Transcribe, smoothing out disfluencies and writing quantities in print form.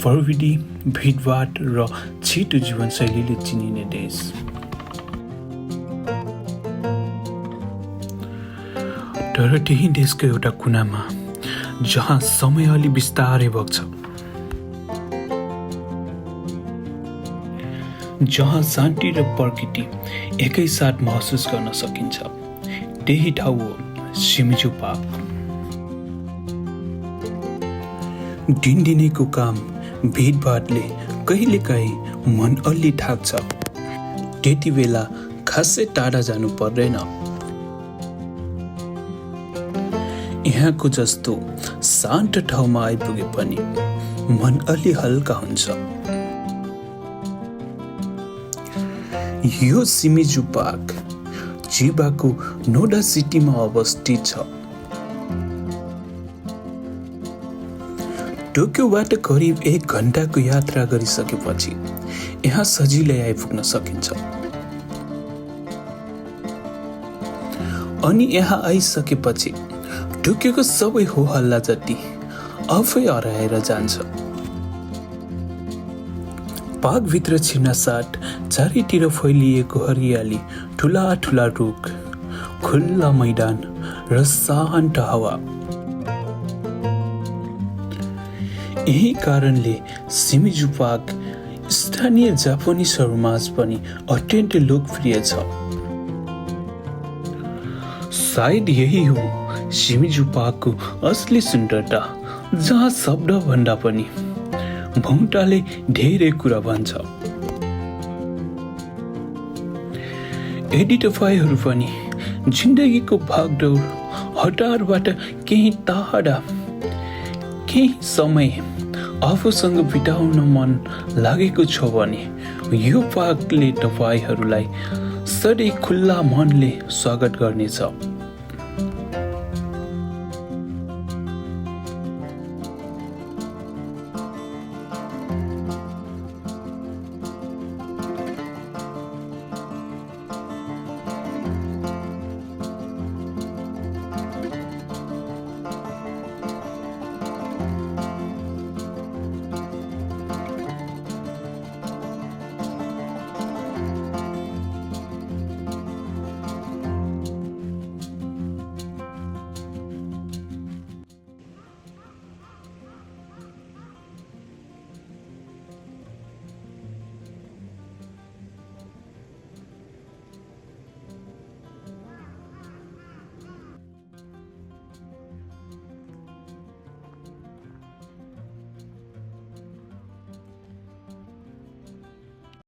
प्रविधि, भिडभाड र छिटो जीवनशैलीले चिनिने देश। तर त्यही देशको एउटा कुनामा जहाँ समय अलि बिस्तारै बग्छ, जहाँ शान्ति र प्रकृति एकैसाथ महसुस गर्न सकिन्छ, त्यही ठाउँ हो सिमिजु पार्क। दिनदिनैको काम भिडभाडले कहिलेकाहीँ मन अलि थाक्छ। त्यति बेला खासै टाढा जानु पर्दैन। यहाँको जस्तो शान्त ठाउँमा आइपुगे पनि मन अलि हल्का हुन्छ। यो सिमिजु पार्क चिबाको नोडा सिटीमा अवस्थित छ। टोकियोबाट करिब 1 घण्टाको यात्रा गरिसकेपछि यहाँ सजिलै आइपुग्न सकिन्छ। अनि यहाँ आइसकेपछि टोकियोको सबै हो हल्ला जति आफै हराएर जान्छ। पार्कभित्र छिर्न साथ चारैतिर फैलिएको हरियाली, ठुला ठुला रुख, खुल्ला मैदान र शान्त हावा। यही कारणले सिमिजु पार्क स्थानीय जापानिजहरूमाझ पनि अत्यन्तै लोकप्रिय छ। सायद यही हो सिमिजु पार्कको असली सुन्दरता, जहाँ शब्द भन्दा पनि भौँताले धेरै कुरा भन्छ। यदि तपाईहरू पनि जिन्दगीको भागदौड हतारबाट केही टाढा केही समय आफूसँग बिताउन मन लागेको छ भने यो पार्कले तपाईहरूलाई सधैँ खुल्ला मनले स्वागत गर्नेछ।